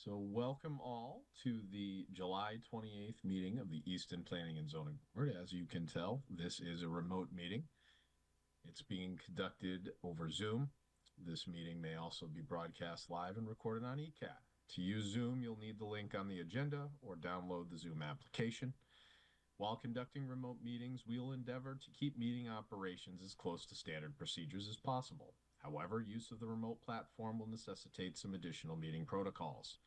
So welcome all to the July 28th meeting of the Easton Planning and Zoning Board. As you can tell, this is a remote meeting. It's being conducted over Zoom. This meeting may also be broadcast live and recorded on ECAT. To use Zoom, you'll need the link on the agenda or download the Zoom application. While conducting remote meetings, we'll endeavor to keep meeting operations as close to standard procedures as possible. However, use of the remote platform will necessitate some additional meeting protocols.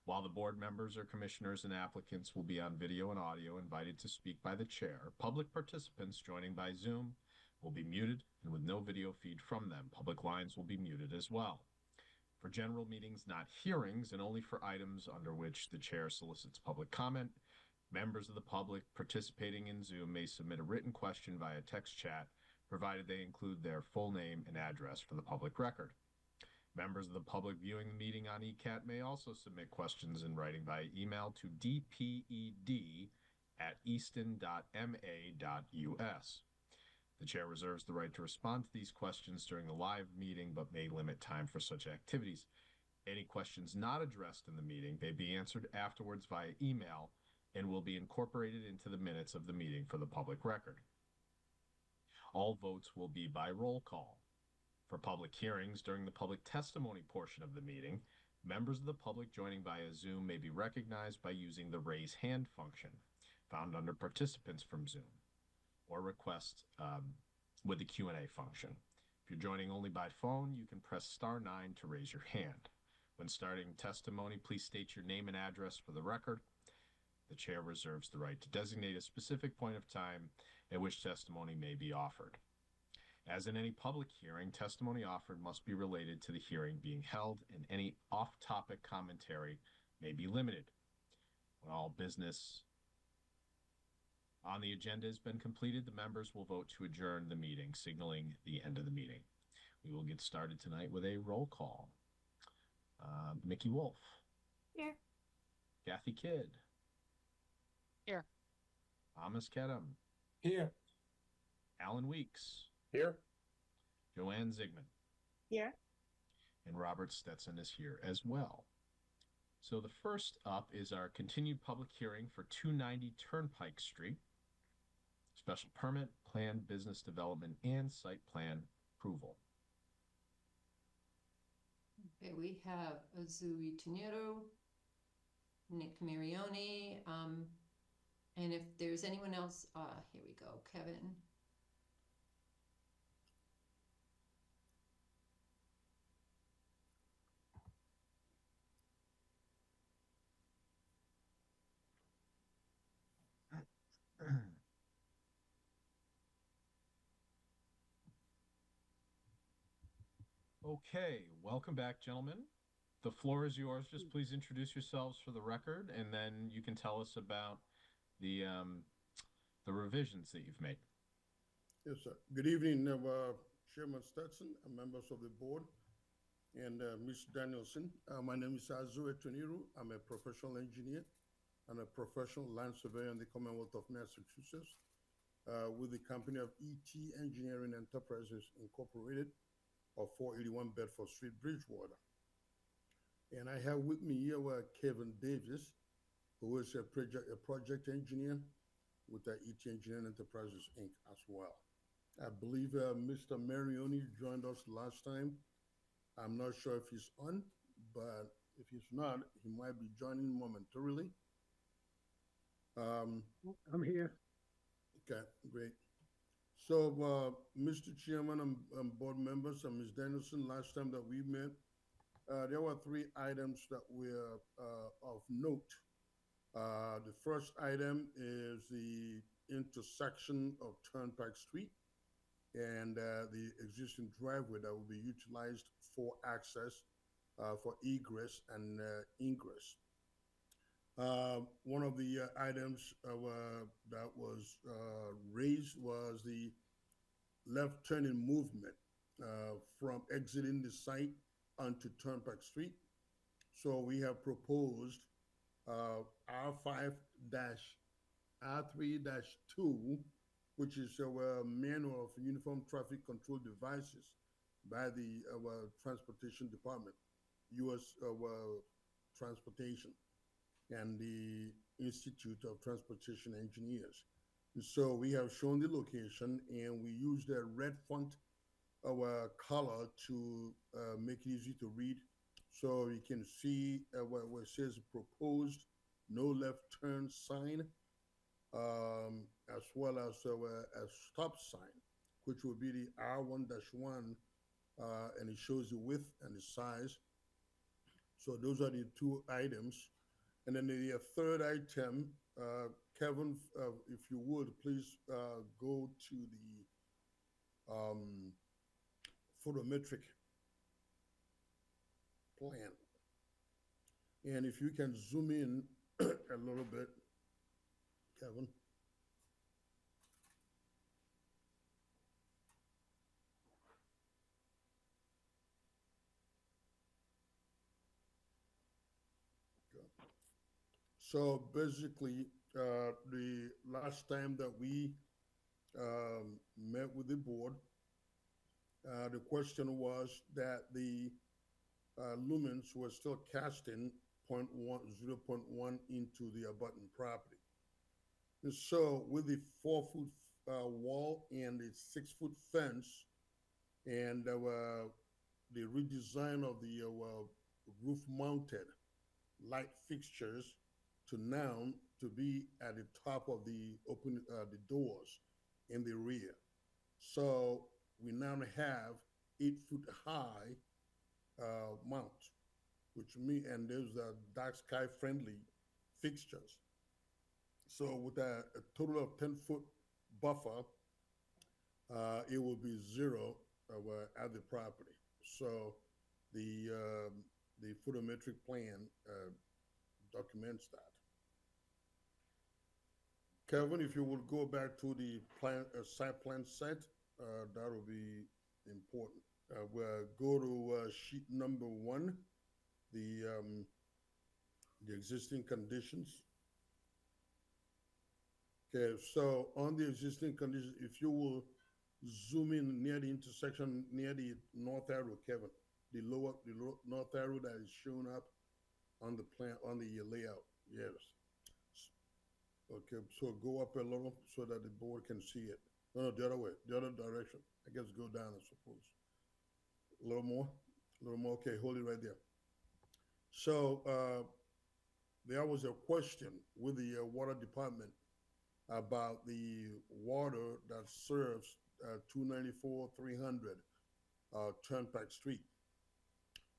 While the board members or commissioners and applicants will be on video and audio invited to speak by the chair, public participants joining by Zoom will be muted and with no video feed from them. Public lines will be muted as well. For general meetings, not hearings, and only for items under which the chair solicits public comment, members of the public participating in Zoom may submit a written question via text chat, provided they include their full name and address for the public record. Members of the public viewing the meeting on ECAT may also submit questions in writing by email to dped@easton.ma.us. The chair reserves the right to respond to these questions during the live meeting, but may limit time for such activities. Any questions not addressed in the meeting may be answered afterwards via email and will be incorporated into the minutes of the meeting for the public record. All votes will be by roll call. For public hearings during the public testimony portion of the meeting, members of the public joining via Zoom may be recognized by using the raise hand function found under participants from Zoom, or request with the Q&A function. If you're joining only by phone, you can press *9 to raise your hand. When starting testimony, please state your name and address for the record. The chair reserves the right to designate a specific point of time at which testimony may be offered. As in any public hearing, testimony offered must be related to the hearing being held, and any off-topic commentary may be limited. When all business on the agenda has been completed, the members will vote to adjourn the meeting, signaling the end of the meeting. We will get started tonight with a roll call. Mickey Wolf. Here. Kathy Kidd. Here. Thomas Kedem. Here. Alan Weeks. Here. Joanne Zigman. Here. And Robert Stetson is here as well. So the first up is our continued public hearing for 290 Turnpike Street. Special permit, planned business development, and site plan approval. Okay, we have Azui Tenero, Nick Marioni, and if there's anyone else, here we go, Kevin. Okay, welcome back, gentlemen. The floor is yours. Just please introduce yourselves for the record, and then you can tell us about the revisions that you've made. Yes, sir. Good evening, Chairman Stetson and members of the board, and Ms. Danielson. My name is Azui Tuniru. I'm a professional engineer and a professional land surveyor in the Commonwealth of Massachusetts with the company of ET Engineering Enterprises Incorporated of 481 Bedford Street, Bridgewater. And I have with me here Kevin Davis, who is a project engineer with the ET Engineering Enterprises, Inc. as well. I believe Mr. Marioni joined us last time. I'm not sure if he's on, but if he's not, he might be joining momentarily. I'm here. Okay, great. So, Mr. Chairman and board members and Ms. Danielson, last time that we met, there were 3 items that were of note. The first item is the intersection of Turnpike Street and the existing driveway that will be utilized for access for egress and ingress. One of the items that was raised was the left turning movement from exiting the site onto Turnpike Street. So we have proposed R5-R3-2, which is our manual of uniform traffic control devices by the Transportation Department, U.S. Transportation and the Institute of Transportation Engineers. And so we have shown the location, and we use the red font color to make it easy to read. So you can see where it says proposed no left turn sign, as well as a stop sign, which will be the R1-1, and it shows the width and the size. So those are the two items. And then the third item, Kevin, if you would, please go to the photometric plan. And if you can zoom in a little bit, Kevin. So basically, the last time that we met with the board, the question was that the lumens were still casting 0.1 into the abutting property. And so with the 4-foot wall and the 6-foot fence and the redesign of the roof-mounted light fixtures to now to be at the top of the the doors in the rear. So we now have 8-foot high mount, which means, and there's dark sky friendly fixtures. So with a total of 10-foot buffer, it will be 0 at the property. So the photometric plan documents that. Kevin, if you would go back to the plan, site plan set, that will be important. We'll go to sheet number 1, the existing conditions. Okay, so on the existing conditions, if you will zoom in near the intersection, near the north arrow, Kevin, the north arrow that is shown up on the plan, on the layout, yes. Okay, so go up a little so that the board can see it. No, the other way, the other direction. I guess go down, I suppose. A little more, okay, hold it right there. So there was a question with the water department about the water that serves 294-300 Turnpike Street.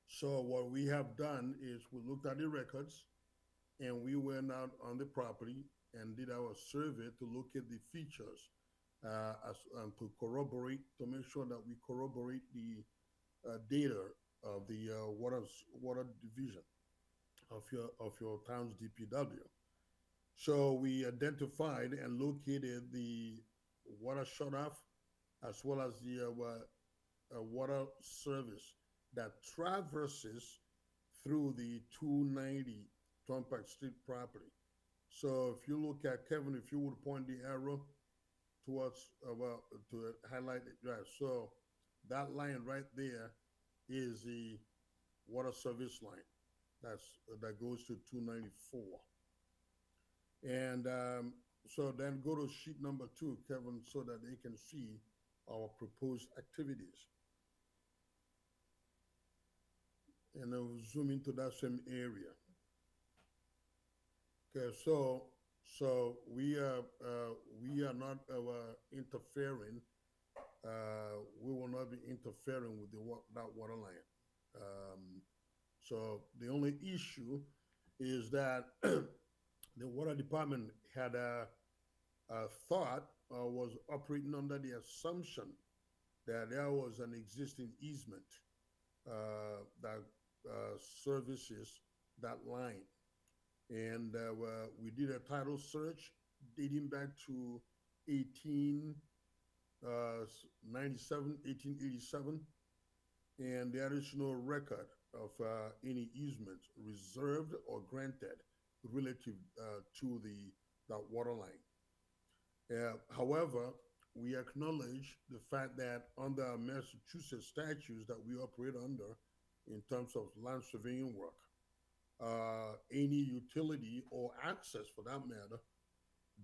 So what we have done is we looked at the records and we went out on the property and did our survey to look at the features to corroborate, to make sure that we corroborate the data of the water division of your town's DPW. So we identified and located the water shutoff as well as the water service that traverses through the 290 Turnpike Street property. So if you look at, Kevin, if you would point the arrow towards, to highlight it, right? So that line right there is the water service line that goes to 294. And so then go to sheet number 2, Kevin, so that they can see our proposed activities. And then we'll zoom into that same area. Okay, so we are not interfering. We will not be interfering with that water line. So the only issue is that the water department had thought was operating under the assumption that there was an existing easement that services that line. And we did a title search dating back to 1887, and there is no record of any easement reserved or granted relative to that water line. However, we acknowledge the fact that under Massachusetts statutes that we operate under in terms of land surveying work, any utility or access for that matter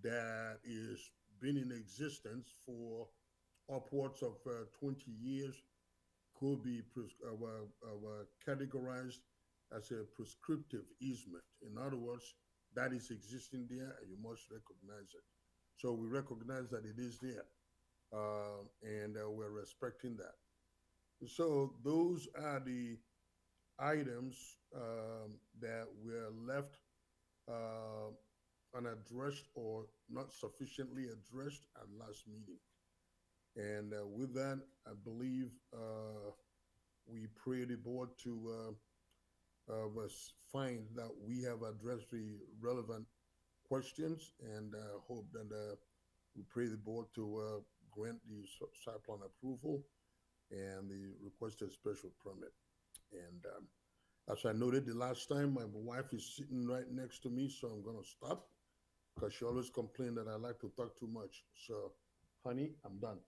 that is been in existence for upwards of 20 years could be categorized as a prescriptive easement. In other words, that is existing there and you must recognize it. So we recognize that it is there, and we're respecting that. So those are the items that were left unaddressed or not sufficiently addressed at last meeting. And with that, I believe we pray the board to find that we have addressed the relevant questions, and hope that we pray the board to grant the site plan approval and the requested special permit. And as I noted the last time, my wife is sitting right next to me, so I'm going to stop because she always complained that I like to talk too much. So, honey, I'm done.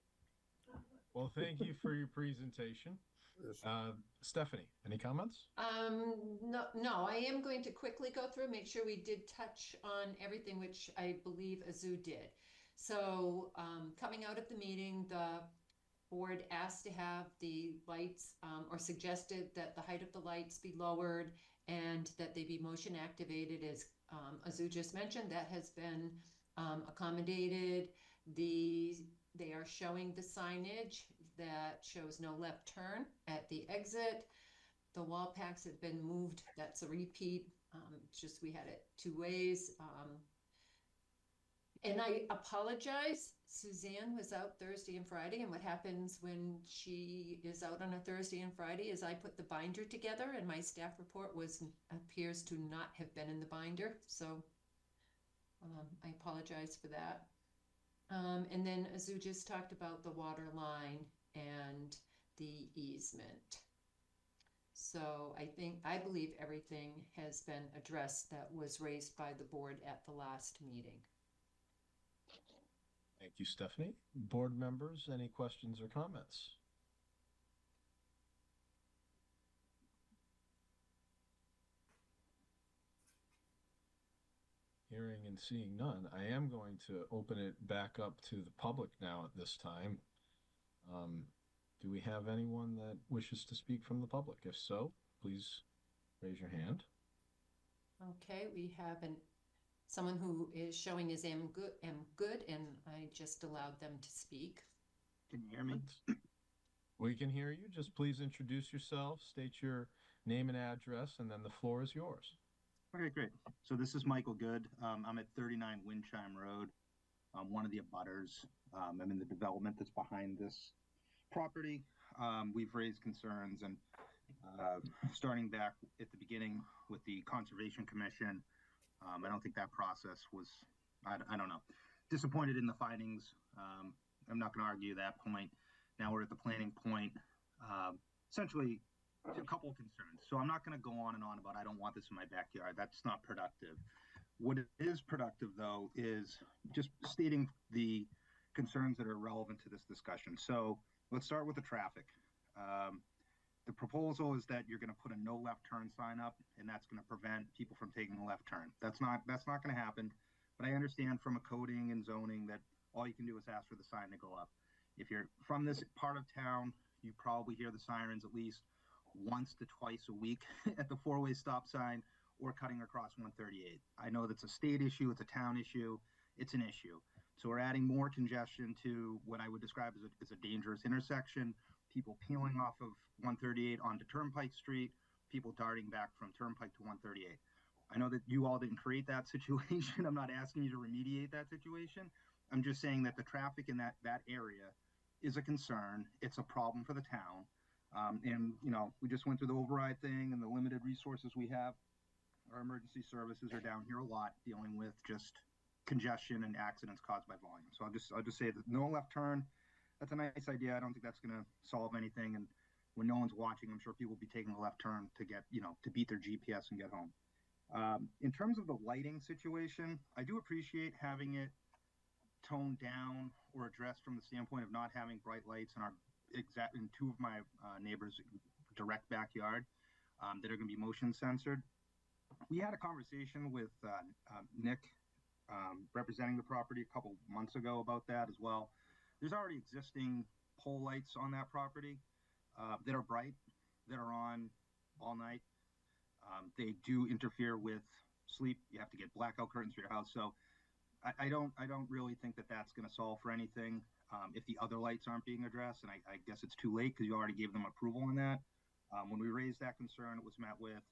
Well, thank you for your presentation. Yes. Stephanie, any comments? No, I am going to quickly go through, make sure we did touch on everything, which I believe Azu did. So, coming out of the meeting, the board asked to have the lights, or suggested that the height of the lights be lowered and that they be motion activated, as Azu just mentioned. That has been accommodated. They are showing the signage that shows no left turn at the exit. The wall packs have been moved. That's a repeat. Just we had it two ways. And I apologize. Suzanne was out Thursday and Friday, and what happens when she is out on a Thursday and Friday is I put the binder together, and my staff report appears to not have been in the binder. So I apologize for that. And then Azu just talked about the water line and the easement. So I believe everything has been addressed that was raised by the board at the last meeting. Thank you, Stephanie. Board members, any questions or comments? Hearing and seeing none, I am going to open it back up to the public now at this time. Do we have anyone that wishes to speak from the public? If so, please raise your hand. Okay, we have someone who is showing as am good, and I just allowed them to speak. Can you hear me? We can hear you. Just please introduce yourself, state your name and address, and then the floor is yours. Okay, great. So this is Michael Good. I'm at 39 Windchime Road. I'm one of the abutters. I'm in the development that's behind this property. We've raised concerns, and starting back at the beginning with the Conservation Commission, I don't think that process was, I don't know, disappointed in the findings. I'm not going to argue that point. Now we're at the planning point. Essentially, a couple of concerns. So I'm not going to go on and on about I don't want this in my backyard. That's not productive. What is productive, though, is just stating the concerns that are relevant to this discussion. So let's start with the traffic. The proposal is that you're going to put a no left turn sign up, and that's going to prevent people from taking a left turn. That's not going to happen. But I understand from a coding and zoning that all you can do is ask for the sign to go up. If you're from this part of town, you probably hear the sirens at least once to twice a week at the four-way stop sign or cutting across 138. I know that's a state issue, it's a town issue, it's an issue. So we're adding more congestion to what I would describe as a dangerous intersection, people peeling off of 138 onto Turnpike Street, people darting back from Turnpike to 138. I know that you all didn't create that situation. I'm not asking you to remediate that situation. I'm just saying that the traffic in that area is a concern. It's a problem for the town. And, you know, we just went through the override thing and the limited resources we have. Our emergency services are down here a lot dealing with just congestion and accidents caused by volume. So I'll just say that no left turn, that's a nice idea. I don't think that's going to solve anything. And when no one's watching, I'm sure people will be taking a left turn to get, you know, to beat their GPS and get home. In terms of the lighting situation, I do appreciate having it toned down or addressed from the standpoint of not having bright lights in two of my neighbors' direct backyard that are going to be motion censored. we had a conversation with Nick, representing the property a couple months ago about that as well. There's already existing pole lights on that property that are bright, that are on all night. They do interfere with sleep. You have to get blackout curtains for your house. So I don't really think that that's going to solve for anything if the other lights aren't being addressed. And I guess it's too late because you already gave them approval on that. When we raised that concern, it was met with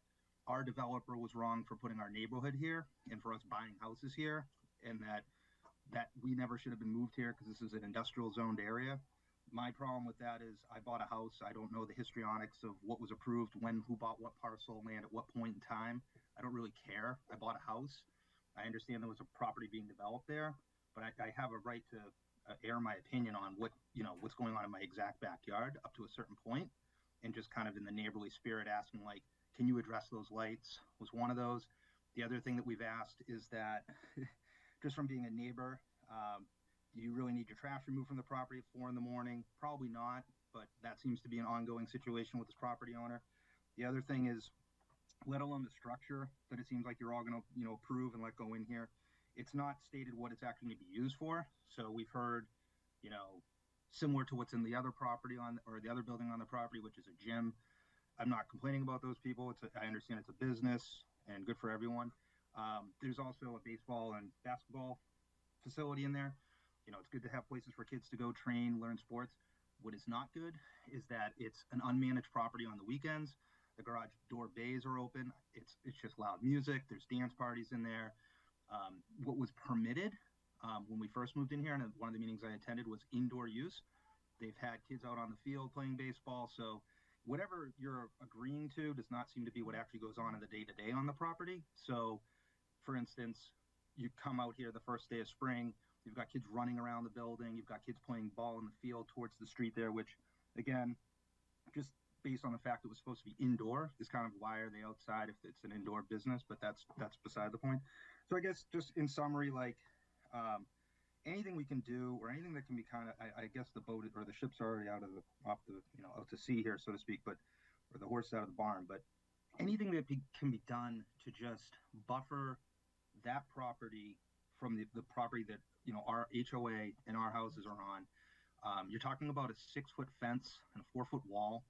our developer was wrong for putting our neighborhood here and for us buying houses here, and that we never should have been moved here because this is an industrial zoned area. My problem with that is I bought a house. I don't know the histrionics of what was approved, when, who bought what parcel of land at what point in time. I don't really care. I bought a house. I understand there was a property being developed there, but I have a right to air my opinion on what's going on in my exact backyard up to a certain point, and just kind of in the neighborly spirit asking, like, can you address those lights was one of those. The other thing that we've asked is that just from being a neighbor, do you really need your trash removed from the property at 4 a.m? Probably not, but that seems to be an ongoing situation with this property owner. The other thing is, let alone the structure that it seems like you're all going to approve and let go in here, it's not stated what it's actually going to be used for. So we've heard, similar to what's in the other property or the other building on the property, which is a gym. I'm not complaining about those people. I understand it's a business and good for everyone. There's also a baseball and basketball facility in there. It's good to have places for kids to go train, learn sports. What is not good is that it's an unmanaged property on the weekends. The garage door bays are open. It's just loud music. There's dance parties in there. What was permitted when we first moved in here, and one of the meetings I attended, was indoor use. They've had kids out on the field playing baseball. So whatever you're agreeing to does not seem to be what actually goes on in the day-to-day on the property. So, for instance, you come out here the first day of spring, you've got kids running around the building, you've got kids playing ball in the field towards the street there, which, again, just based on the fact it was supposed to be indoor is kind of why are they outside if it's an indoor business, but that's beside the point. So I guess just in summary, like, anything we can do, or anything that can be kind of, I guess the boat or the ship's already out to sea here, so to speak, or the horse out of the barn, but anything that can be done to just buffer that property from the property that, our HOA and our houses are on. You're talking about a 6-foot fence and a 4-foot wall.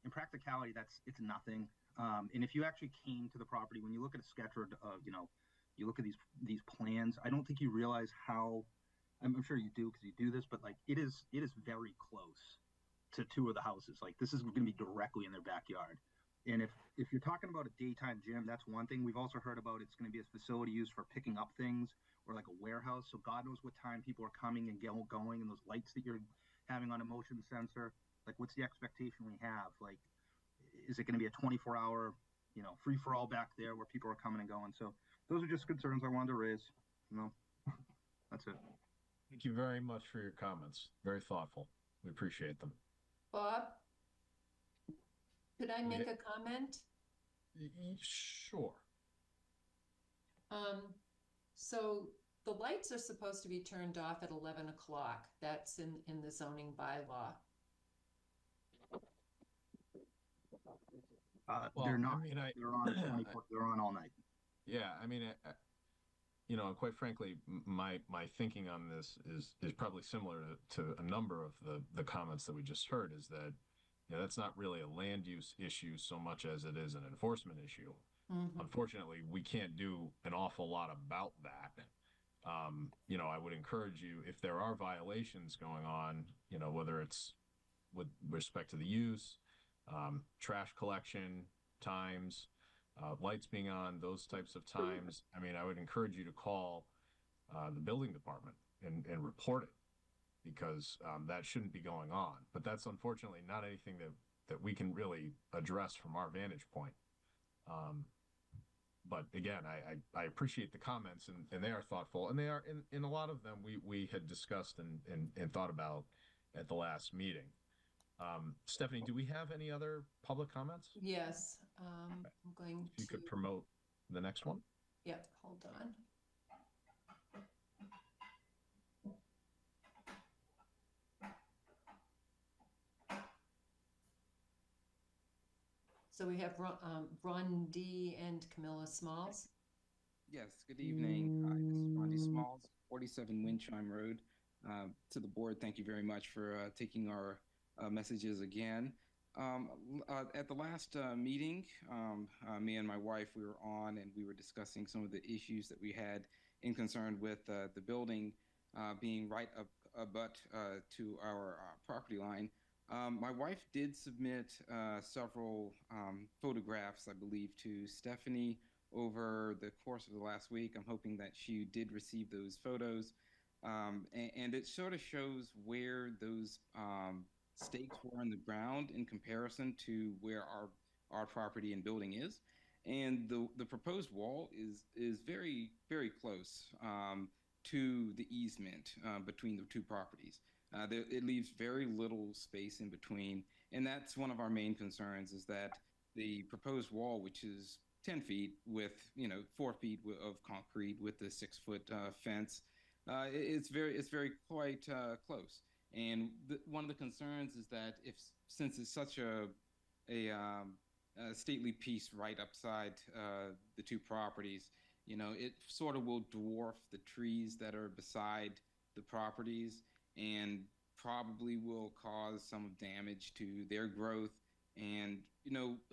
In practicality, it's nothing. And if you actually came to the property, when you look at a sketch or, you look at these plans, I don't think you realize how, I'm sure you do because you do this, but like it is very close to 2 of the houses. Like this is going to be directly in their backyard. And if you're talking about a daytime gym, that's one thing. We've also heard about it's going to be a facility used for picking up things, or like a warehouse. So God knows what time people are coming and going, and those lights that you're having on a motion sensor. Like, what's the expectation we have? Like, is it going to be a 24-hour, free for all back there where people are coming and going? So those are just concerns I wanted to raise. That's it. Thank you very much for your comments. Very thoughtful. We appreciate them. Bob, could I make a comment? Sure. So the lights are supposed to be turned off at 11 o'clock. That's in the zoning bylaw. They're not. I mean, they're on 24. They're on all night. Yeah, I mean, quite frankly, my thinking on this is probably similar to a number of the comments that we just heard. Is that that's not really a land use issue so much as it is an enforcement issue. Mm-hmm. Unfortunately, we can't do an awful lot about that. I would encourage you, if there are violations going on, whether it's with respect to the use, trash collection times, lights being on, those types of times. I mean, I would encourage you to call the building department and report it, because that shouldn't be going on. But that's unfortunately not anything that we can really address from our vantage point. But again, I appreciate the comments, and they are thoughtful, and they are in a lot of them we had discussed and thought about at the last meeting. Stephanie, do we have any other public comments? Yes. I'm going if you could promote the next one. Yep, hold on. So we have Ron D. and Camilla Smalls. Yes, good evening. Hi, this is Rondy Smalls, 47 Windchime Road. To the board, thank you very much for taking our messages again. At the last meeting, me and my wife, we were on and we were discussing some of the issues that we had in concern with the building being right up to our property line. My wife did submit several photographs, I believe, to Stephanie over the course of the last week. I'm hoping that she did receive those photos. And it sort of shows where those stakes were in the ground in comparison to where our property and building is. And the proposed wall is very, very close to the easement between the two properties. It leaves very little space in between. And that's one of our main concerns, is that the proposed wall, which is 10 feet with, 4 feet of concrete with the 6-foot fence, it's very quite close. And one of the concerns is that since it's such a stately piece right upside the two properties, it sort of will dwarf the trees that are beside the properties and probably will cause some damage to their growth. And,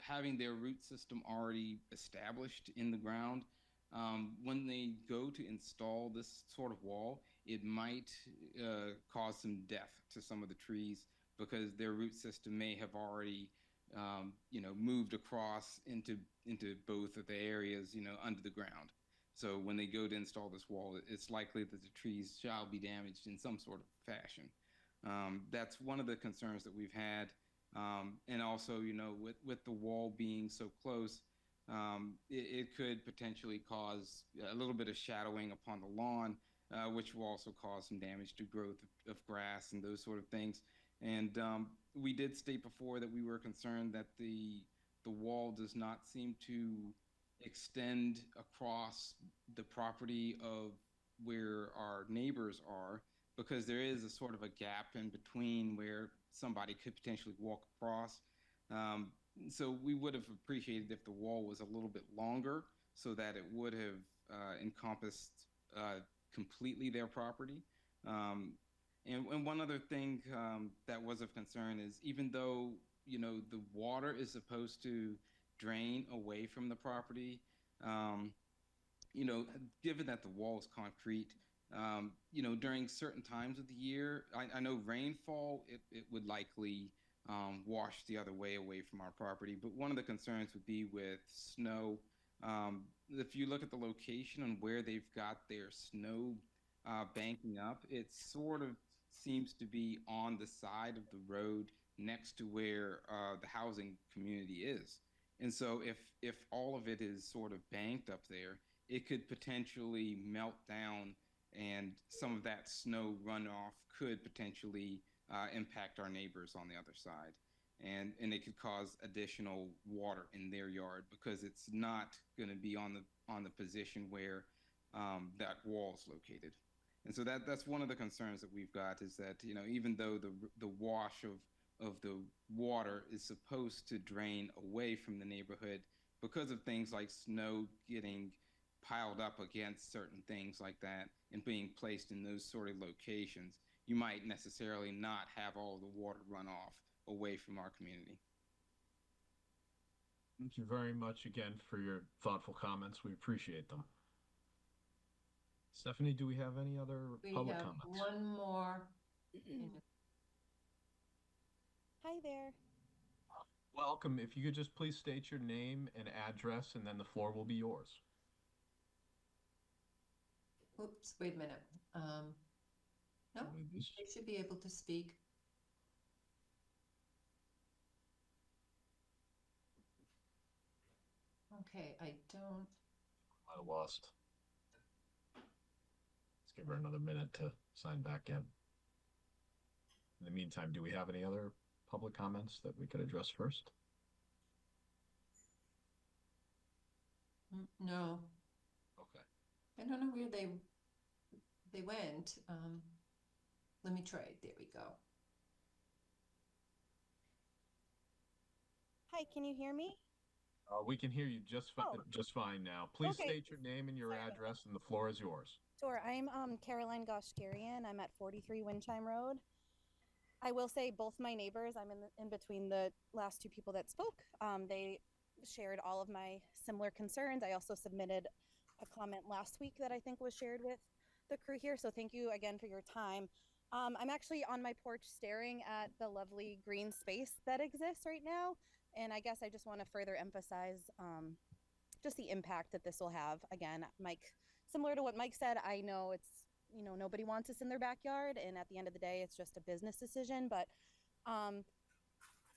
having their root system already established in the ground, when they go to install this sort of wall, it might cause some death to some of the trees because their root system may have already, moved across into both of the areas, under the ground. So when they go to install this wall, it's likely that the trees shall be damaged in some sort of fashion. That's one of the concerns that we've had. And also, with the wall being so close, it could potentially cause a little bit of shadowing upon the lawn, which will also cause some damage to growth of grass and those sort of things. And we did state before that we were concerned that the wall does not seem to extend across the property of where our neighbors are, because there is a sort of a gap in between where somebody could potentially walk across. So we would have appreciated if the wall was a little bit longer so that it would have encompassed completely their property. And one other thing that was of concern is, even though, the water is supposed to drain away from the property, given that the wall is concrete, during certain times of the year, I know rainfall, it would likely wash the other way away from our property. But one of the concerns would be with snow. If you look at the location and where they've got their snow banking up, it sort of seems to be on the side of the road next to where the housing community is. And so if all of it is sort of banked up there, it could potentially melt down, and some of that snow runoff could potentially impact our neighbors on the other side. And it could cause additional water in their yard because it's not going to be on the position where that wall is located. And so that's one of the concerns that we've got, is that, even though the wash of the water is supposed to drain away from the neighborhood, because of things like snow getting piled up against certain things like that and being placed in those sort of locations, you might necessarily not have all the water run off away from our community. Thank you very much again for your thoughtful comments. We appreciate them. Stephanie, do we have any other public comments? We have one more. Hi there. Welcome. If you could just please state your name and address, and then the floor will be yours. Oops, wait a minute. No, they should be able to speak. Okay, I don't. I lost. Let's give her another minute to sign back in. In the meantime, do we have any other public comments that we could address first? No. Okay. I don't know where they went. Let me try it. There we go. Hi, can you hear me? We can hear you Oh. just fine now. Please Okay. state your name and your Sorry about address, and the floor is yours. Sure. I'm Caroline Goshgarian. I'm at 43 Windchime Road. I will say both my neighbors, I'm in between the last two people that spoke. They shared all of my similar concerns. I also submitted a comment last week that I think was shared with the crew here. So thank you again for your time. I'm actually on my porch staring at the lovely green space that exists right now. And I guess I just want to further emphasize just the impact that this will have. Again, Mike, similar to what Mike said, I know it's, nobody wants us in their backyard. And at the end of the day, it's just a business decision. But um,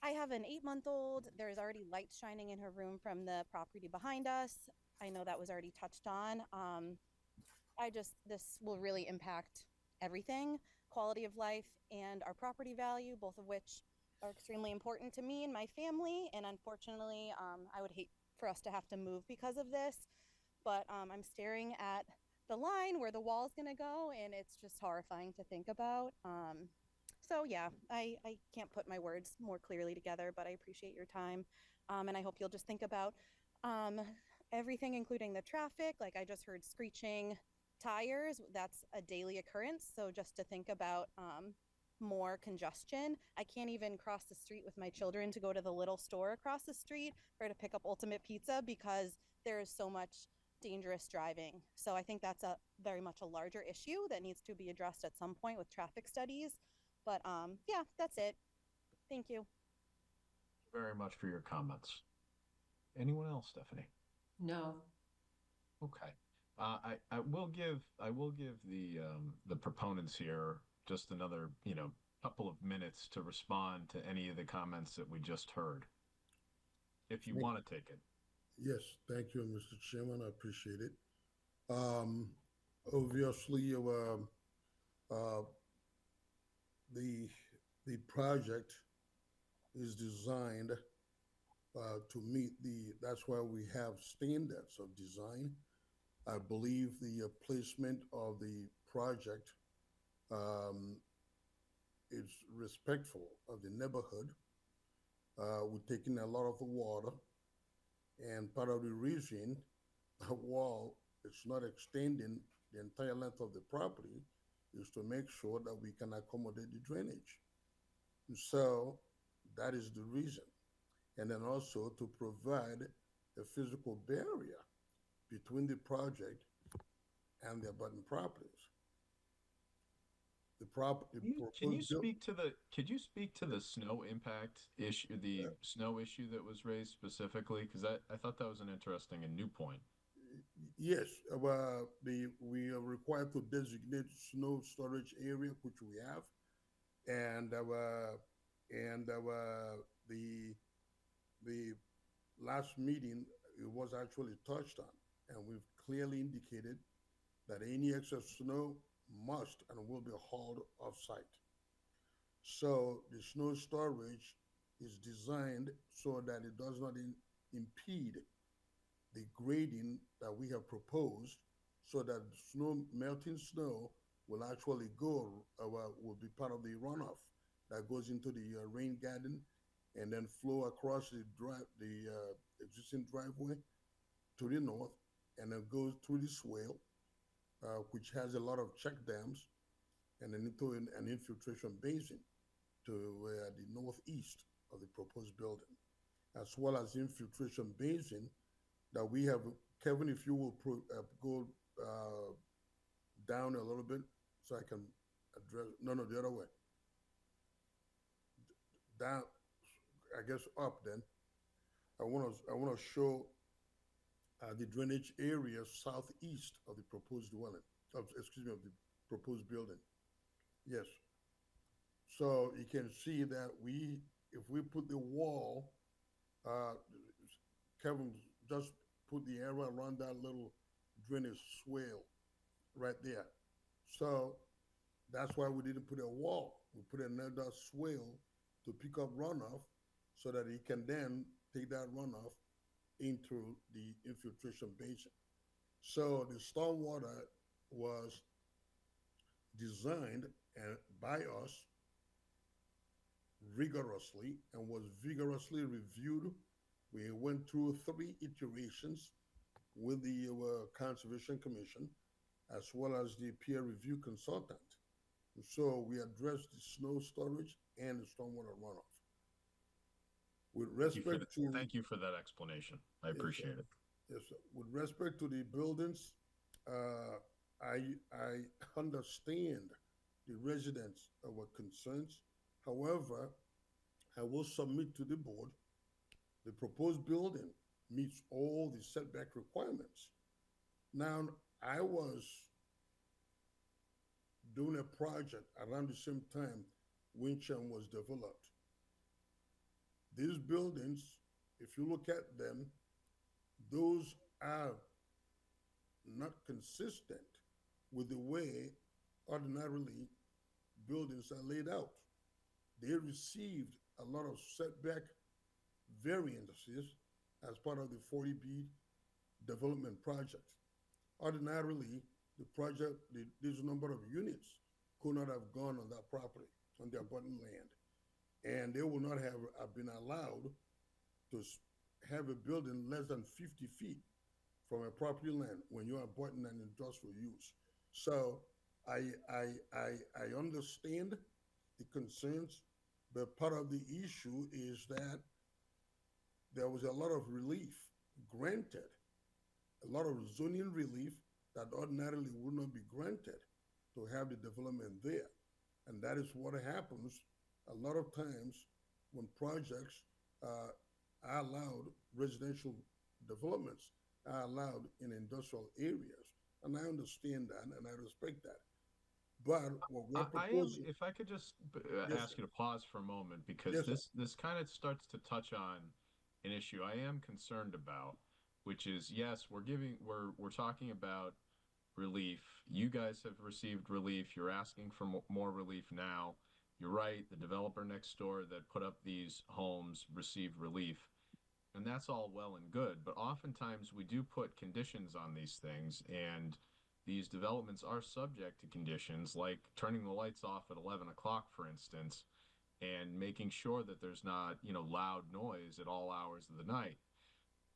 I have an 8-month old. There's already lights shining in her room from the property behind us. I know that was already touched on. This will really impact everything, quality of life and our property value, both of which are extremely important to me and my family. And unfortunately, I would hate for us to have to move because of this. But I'm staring at the line where the wall's gonna go, and it's just horrifying to think about. So yeah, I can't put my words more clearly together, but I appreciate your time. And I hope you'll just think about um, everything, including the traffic. Like I just heard screeching tires, that's a daily occurrence. So just to think about more congestion. I can't even cross the street with my children to go to the little store across the street or to pick up Ultimate Pizza because there is so much dangerous driving. So I think that's a very much a larger issue that needs to be addressed at some point with traffic studies. But yeah, that's it. Thank you. Very much for your comments. Anyone else, Stephanie? No. Okay. I will give the proponents here just another, couple of minutes to respond to any of the comments that we just heard, if you want to take it. Yes, thank you, Mr. Chairman. I appreciate it. Um, Obviously, uh, the the project is designed to meet that's why we have standards of design. I believe the placement of the project um, is respectful of the neighborhood. We're taking a lot of the water, and part of the reason while it's not extending the entire length of the property is to make sure that we can accommodate the drainage. And so that is the reason. And then also to provide a physical barrier between the project and the abutting properties. The property Can you speak to the could you speak to the snow impact issue, the snow issue that was raised specifically? Because I thought that was an interesting and new point. Yes, we are required to designate snow storage area, which we have, and the last meeting it was actually touched on, and we've clearly indicated that any excess snow must and will be hauled off-site. So the snow storage is designed so that it does not impede the grading that we have proposed, so that melting snow will actually will be part of the runoff that goes into the rain garden and then flow across the existing driveway to the north, and then goes through the swale, which has a lot of check dams, and then into an infiltration basin to the northeast of the proposed building, as well as infiltration basin that we have. Kevin, if you will go down a little bit so I can address, no, the other way. Down, I guess up then. I want to show the drainage area southeast of the proposed dwelling, of the proposed building. Yes. So you can see that if we put the wall, Kevin just put the arrow around that little drainage swale right there. So that's why we didn't put a wall. We put another swale to pick up runoff so that it can then take that runoff into the infiltration basin. So the stormwater was designed by us rigorously and was vigorously reviewed We went through 3 iterations with the Conservation Commission, as well as the peer review consultant. So we addressed the snow storage and the stormwater runoff. With respect to, Thank you for that explanation. I Yes, sir. appreciate it. yes, sir. With respect to the buildings, I understand the residents' our concerns. However, I will submit to the board, the proposed building meets all the setback requirements. Now, I was doing a project around the same time Wincham was developed. These buildings, if you look at them, those are not consistent with the way ordinarily buildings are laid out. They received a lot of setback variances as part of the 40B development project. Ordinarily, the project, this number of units could not have gone on that property, on their abutting land. And they would not have been allowed to have a building less than 50 feet from a property land when you are abutting an industrial use. So I understand the concerns, but part of the issue is that there was a lot of relief granted, a lot of zoning relief that ordinarily would not be granted to have the development there. And that is what happens a lot of times when projects are allowed, residential developments are allowed in industrial areas. And I understand that and I respect that. But what we're proposing. If I could just Yes, ask you to pause for a moment, because Yes, sir. this kind of starts to touch on an issue I am concerned about, which is, yes, we're talking about relief. You guys have received relief. You're asking for more relief now. You're right. The developer next door that put up these homes received relief. And that's all well and good. But oftentimes we do put conditions on these things, and these developments are subject to conditions like turning the lights off at 11 o'clock, for instance, and making sure that there's not, loud noise at all hours of the night.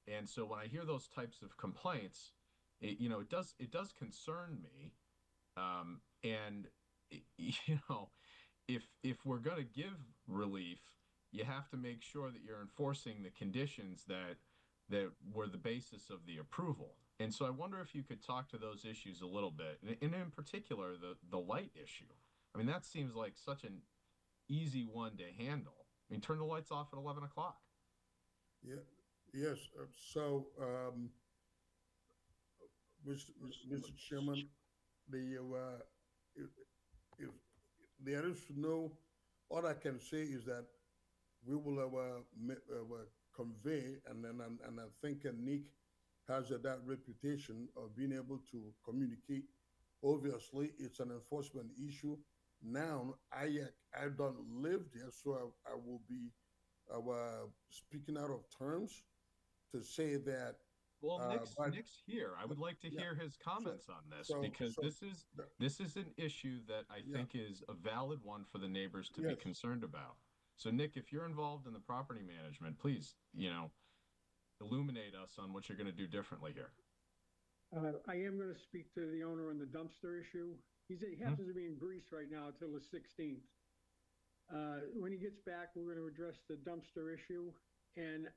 And so when I hear those types of complaints, it does concern me. And if we're going to give relief, you have to make sure that you're enforcing the conditions that were the basis of the approval. And so I wonder if you could talk to those issues a little bit, and in particular the light issue. I mean, that seems like such an easy one to handle. I mean, turn the lights off at 11 o'clock. Yeah, yes. So, Mr. Chairman, if there is no, all I can say is that we will convey, and I think Nick has that reputation of being able to communicate. Obviously, it's an enforcement issue. Now, I don't live there, so I will be speaking out of terms to say that. Well, Nick's here. I would like to hear his comments on this, because this is an issue that I think is a valid one for the neighbors to be concerned about. So, Nick, if you're involved in the property management, please, illuminate us on what you're going to do differently here. I am going to speak to the owner on the dumpster issue. He happens to be in Greece right now until the 16th. When he gets back, we're going to address the dumpster issue. And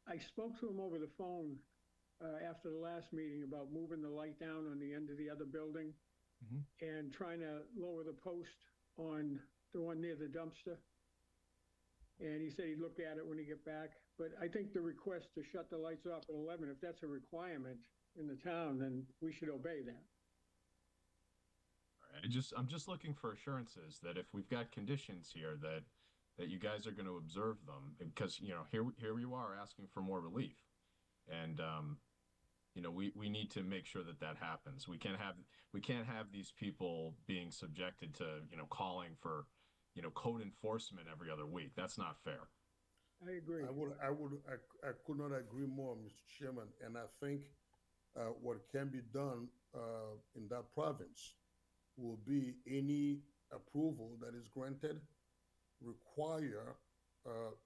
I spoke to him over the phone after the last meeting about moving the light down on the end of the other building and trying to lower the post on the one near the dumpster. And he said he'd look at it when he get back. But I think the request to shut the lights off at 11, if that's a requirement in the town, then we should obey that. I'm just looking for assurances that if we've got conditions here that you guys are going to observe them, because here you are asking for more relief, and we need to make sure that happens. We can't have these people being subjected to calling for code enforcement every other week. That's not fair. I agree. I could not agree more, Mr. Chairman. And I think what can be done in that province will be any approval that is granted require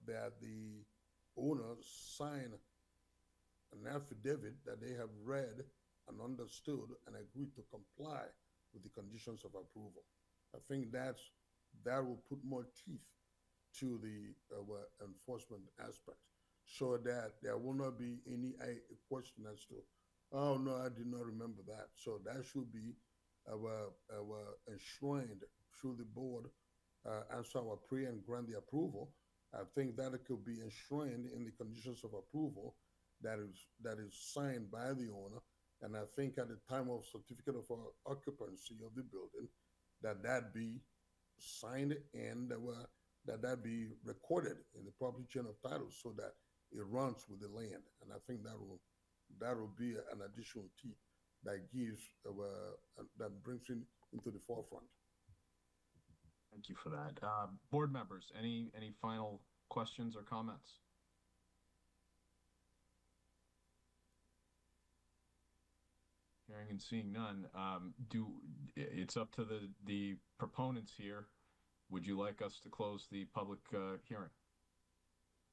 that the owner sign an affidavit that they have read and understood and agreed to comply with the conditions of approval. I think that will put more teeth to the enforcement aspect, so that there will not be any question as to, oh no, I did not remember that. So that should be enshrined through the board, answer our prayer and grant the approval. I think that it could be enshrined in the conditions of approval that is signed by the owner. And I think at the time of certificate of occupancy of the building, that be signed and that be recorded in the property chain of title, so that it runs with the land. And I think that will be an additional teeth that gives that brings it into the forefront. Thank you for that. Board members, any final questions or comments? Hearing and seeing none, it's up to the proponents here. Would you like us to close the public hearing?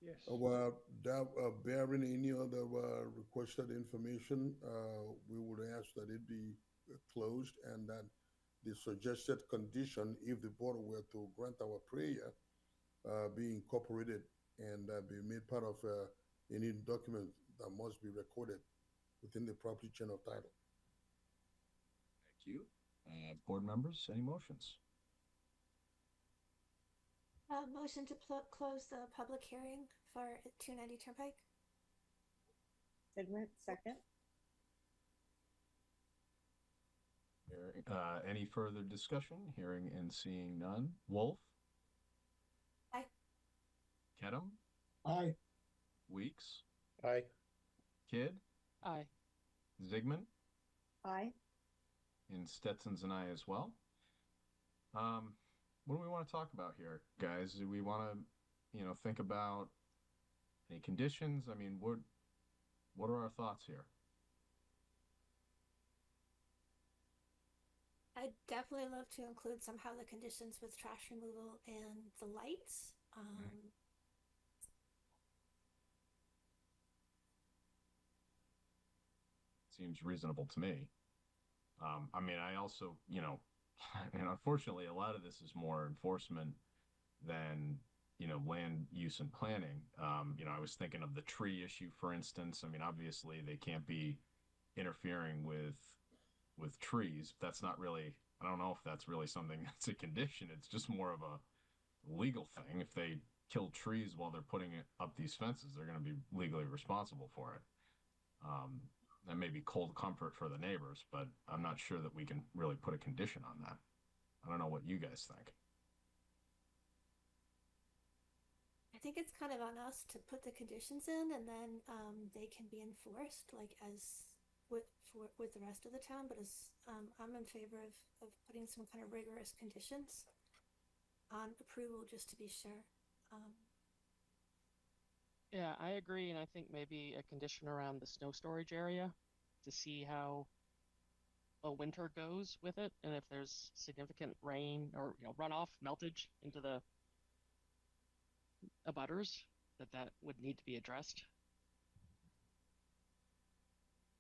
Yes. Bearing any other requested information, we would ask that it be closed, and that the suggested condition, if the board were to grant our prayer, be incorporated and be made part of any document that must be recorded within the property chain of title. Thank you. Board members, any motions? Motion to close the public hearing for 290 Turnpike. Sigmund, second. Any further discussion? Hearing and seeing none. Wolf? Aye. Kedem? Aye. Weeks? Aye. Kidd? Aye. Zigman? Aye. And Stetson's and I as well. What do we want to talk about here, guys? Do we want to, think about any conditions? I mean, what are our thoughts here? I'd definitely love to include somehow the conditions with trash removal and the lights. Seems reasonable to me. I mean, I also, and unfortunately, a lot of this is more enforcement than, land use and planning. I was thinking of the tree issue, for instance. I mean, obviously, they can't be interfering with trees. That's not really, I don't know if that's really something that's a condition. It's just more of a legal thing. If they kill trees while they're putting up these fences, they're going to be legally responsible for it. That may be cold comfort for the neighbors, but I'm not sure that we can really put a condition on that. I don't know what you guys think. I think it's kind of on us to put the conditions in, and then they can be enforced, like as with the rest of the town. But as I'm in favor of putting some kind of rigorous conditions on approval, just to be sure. Yeah, I agree, and I think maybe a condition around the snow storage area to see how a winter goes with it, and if there's significant rain or runoff, meltage into the abutters, that would need to be addressed.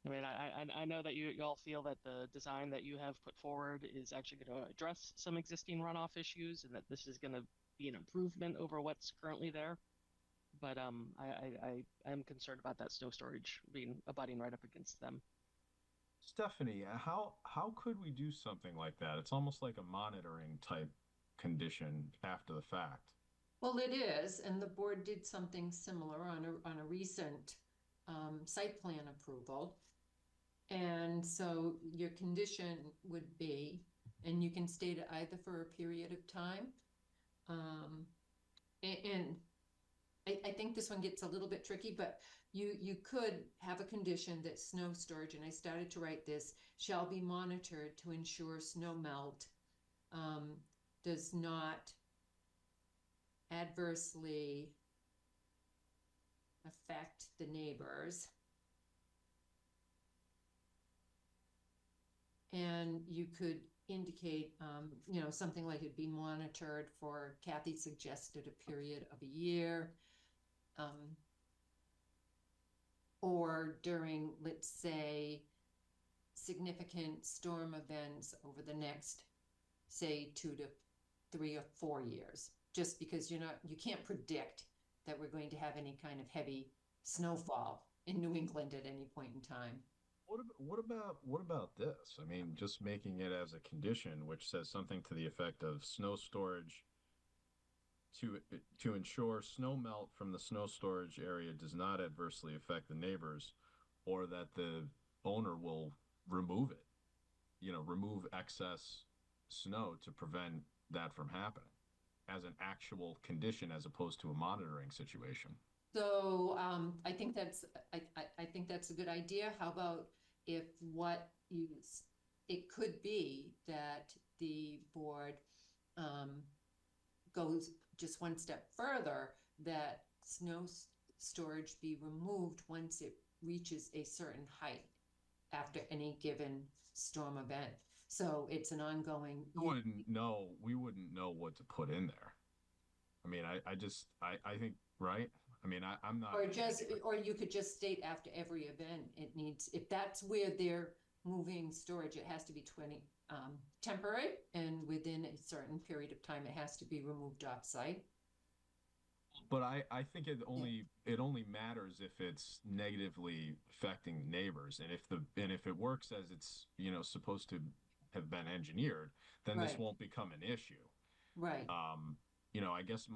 I mean, I know that you all feel that the design that you have put forward is actually going to address some existing runoff issues, and that this is going to be an improvement over what's currently there. But I am concerned about that snow storage abutting right up against them. Stephanie, how could we do something like that? It's almost like a monitoring type condition after the fact. Well, it is, and the board did something similar on a recent site plan approval. And so your condition would be, and you can state it either for a period of time, and I think this one gets a little bit tricky, but you could have a condition that snow storage, and I started to write this, shall be monitored to ensure snow melt does not adversely affect the neighbors. And you could indicate, something like it'd be monitored for, Kathy suggested, a period of a year. or during, let's say, significant storm events over the next, say, 2 to 3 or 4 years, just because you can't predict that we're going to have any kind of heavy snowfall in New England at any point in time. What about this? I mean, just making it as a condition, which says something to the effect of snow storage to ensure snow melt from the snow storage area does not adversely affect the neighbors, or that the owner will remove it, remove excess snow to prevent that from happening as an actual condition as opposed to a monitoring situation. So I think that's a good idea. How about if it could be that the board goes just one step further, that snow storage be removed once it reaches a certain height after any given storm event. So it's an ongoing. We wouldn't know what to put in there. I mean, I think, right? I mean, I'm not. Or you could just state after every event, it needs, if that's where they're moving storage, it has to be temporary, and within a certain period of time, it has to be removed off site. But I think it only matters if it's negatively affecting neighbors, and if it works as it's supposed to have been engineered, then this won't become an issue. Right. I guess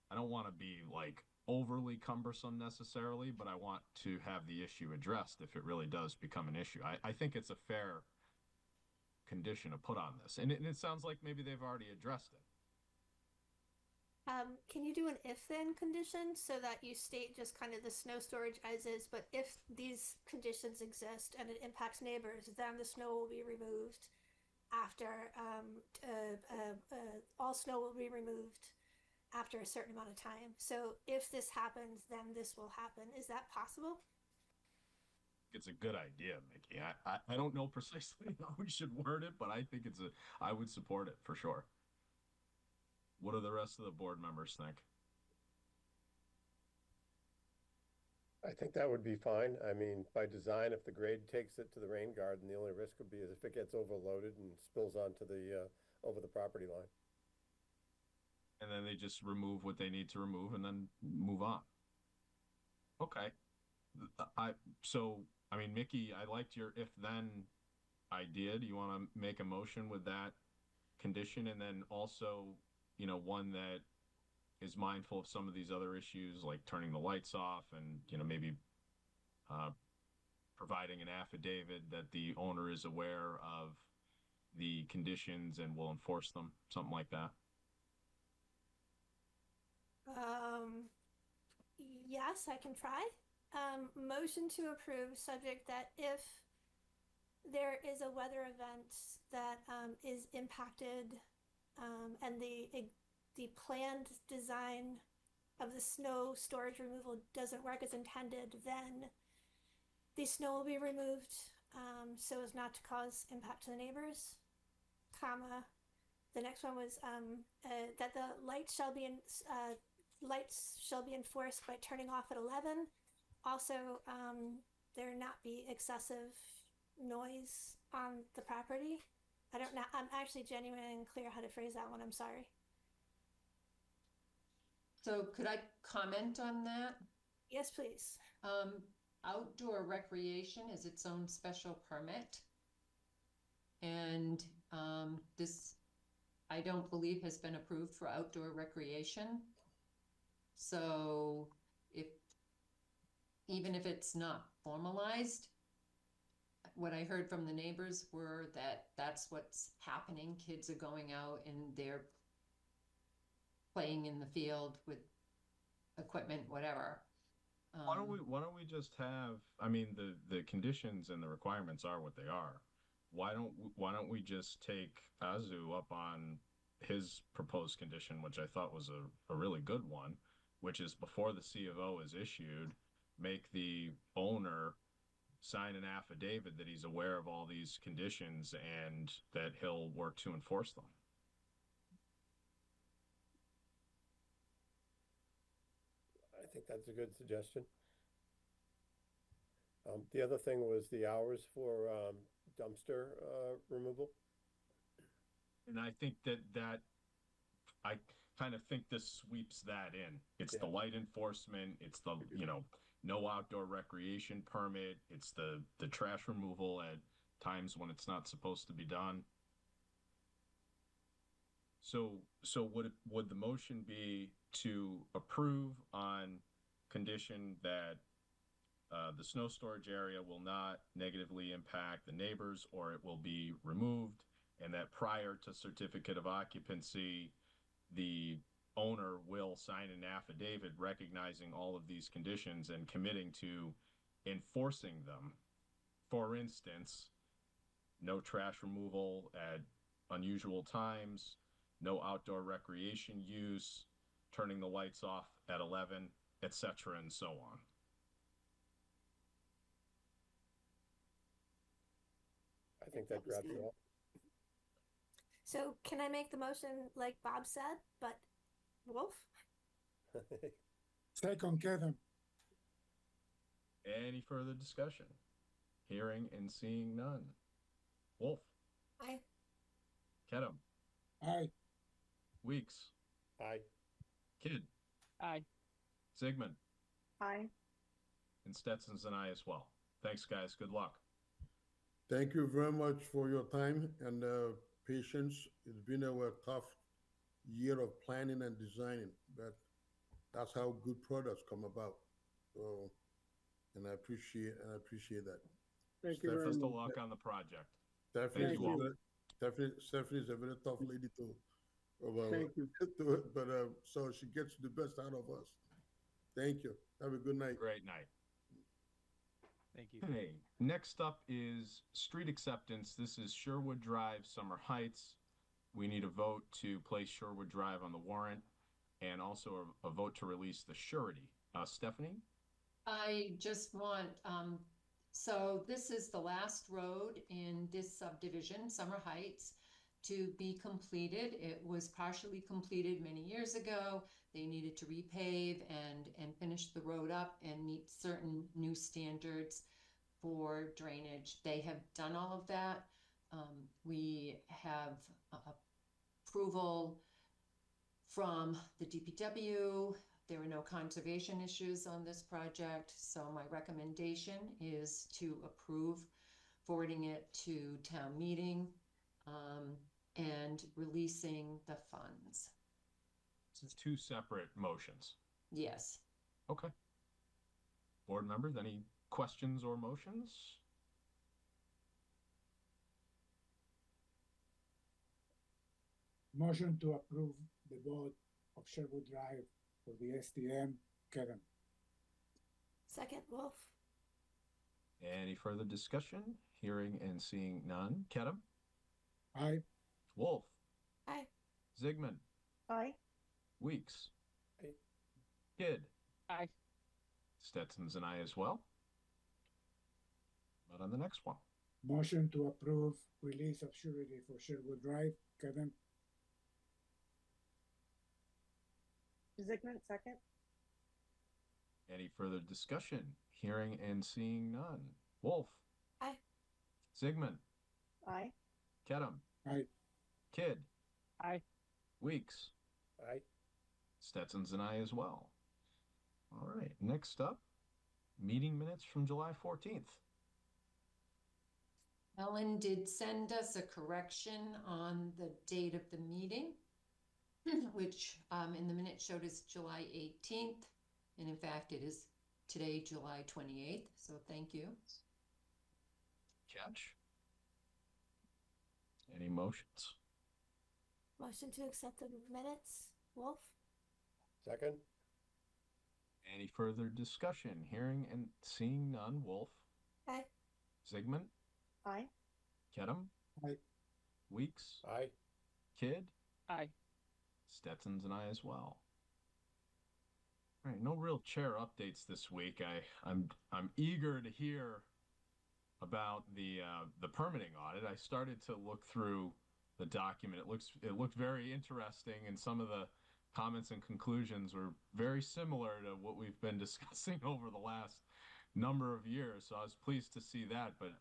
I don't want to be like overly cumbersome necessarily, but I want to have the issue addressed if it really does become an issue. I think it's a fair condition to put on this, and it sounds like maybe they've already addressed it. Can you do an if-then condition so that you state just kind of the snow storage as is, but if these conditions exist and it impacts neighbors, then the snow will be removed after, all snow will be removed after a certain amount of time. So if this happens, then this will happen. Is that possible? It's a good idea, Mickey. I don't know precisely how we should word it, but I think I would support it for sure. What do the rest of the board members think? I think that would be fine. I mean, by design, if the grade takes it to the rain garden, the only risk would be if it gets overloaded and spills onto over the property line. And then they just remove what they need to remove and then move on. Okay. I mean, Mickey, I liked your if-then idea. Do you want to make a motion with that condition, and then also, one that is mindful of some of these other issues, like turning the lights off and, maybe providing an affidavit that the owner is aware of the conditions and will enforce them, something like that? Yes, I can try. Motion to approve, subject that if there is a weather event that is impacted and the planned design of the snow storage removal doesn't work as intended, then the snow will be removed so as not to cause impact to the neighbors, comma. The next one was that the lights shall be enforced by turning off at 11. Also, there not be excessive noise on the property. I don't know. I'm actually genuinely unclear how to phrase that one. I'm sorry. So could I comment on that? Yes, please. Outdoor recreation is its own special permit. And this, I don't believe, has been approved for outdoor recreation. So even if it's not formalized, what I heard from the neighbors were that that's what's happening. Kids are going out and they're playing in the field with equipment, whatever. Why don't we just have, I mean, the conditions and the requirements are what they are. Why don't we just take Azu up on his proposed condition, which I thought was a really good one, which is before the C of O is issued, make the owner sign an affidavit that he's aware of all these conditions and that he'll work to enforce them. I think that's a good suggestion. The other thing was the hours for dumpster removal. And I think I kind of think this sweeps that in. It's the Yeah. light enforcement, it's the, no outdoor recreation permit, it's the trash removal at times when it's not supposed to be done. So would the motion be to approve on condition that the snow storage area will not negatively impact the neighbors, or it will be removed, and that prior to certificate of occupancy, the owner will sign an affidavit recognizing all of these conditions and committing to enforcing them? For instance, no trash removal at unusual times, no outdoor recreation use, turning the lights off at 11, etc., and so on. I think that grabs it all. So can I make the motion like Bob said, but Wolf? Second, Kevin. Any further discussion? Hearing and seeing none. Wolf, Aye. Kedem, Aye. Weeks, Aye. Kidd, Aye. Zygmunt, Aye. and Stetson's an aye as well. Thanks, guys. Good luck. Thank you very much for your time and patience. It's been a tough year of planning and designing, but that's how good products come about. So, and I appreciate that. Thank you very Best of much. luck on the project. Stephanie, Thank you all. Stephanie is a very tough lady to Thank you. do it, but so she gets the best out of us. Thank you. Have a good night. Great night. Thank you. Okay, next up is street acceptance. This is Sherwood Drive, Summer Heights. We need a vote to place Sherwood Drive on the warrant, and also a vote to release the surety. Stephanie? I just want, so this is the last road in this subdivision, Summer Heights, to be completed. It was partially completed many years ago. They needed to repave and finish the road up and meet certain new standards for drainage. They have done all of that. We have approval from the DPW. There were no conservation issues on this project, so my recommendation is to approve forwarding it to town meeting and releasing the funds. This is two separate motions. Yes. Okay. Board members, any questions or motions? Motion to approve the vote of Sherwood Drive for the STM, Kevin. Second, Wolf. Any further discussion? Hearing and seeing none. Kedem? Aye. Wolf? Aye. Zygmunt? Aye. Weeks? Aye. Kidd? Aye. Stetson's an aye as well. But on the next one. Motion to approve release of surety for Sherwood Drive, Kevin. Zygmunt, second. Any further discussion? Hearing and seeing none. Wolf? Aye. Zygmunt? Aye. Kedem? Aye. Kidd? Aye. Weeks? Aye. Stetson's an aye as well. All right, next up, meeting minutes from July 14th. Ellen did send us a correction on the date of the meeting, which in the minute showed as July 18th. And in fact, it is today, July 28th. So thank you. Catch? Any motions? Motion to accept the minutes, Wolf. Second? Any further discussion? Hearing and seeing none. Wolf? Aye. Zygmunt? Aye. Kedem? Aye. Weeks? Aye. Kidd? Aye. Stetson's an aye as well. All right, no real chair updates this week. I'm eager to hear about the permitting audit. I started to look through the document. It looked very interesting, and some of the comments and conclusions were very similar to what we've been discussing over the last number of years. So I was pleased to see that. But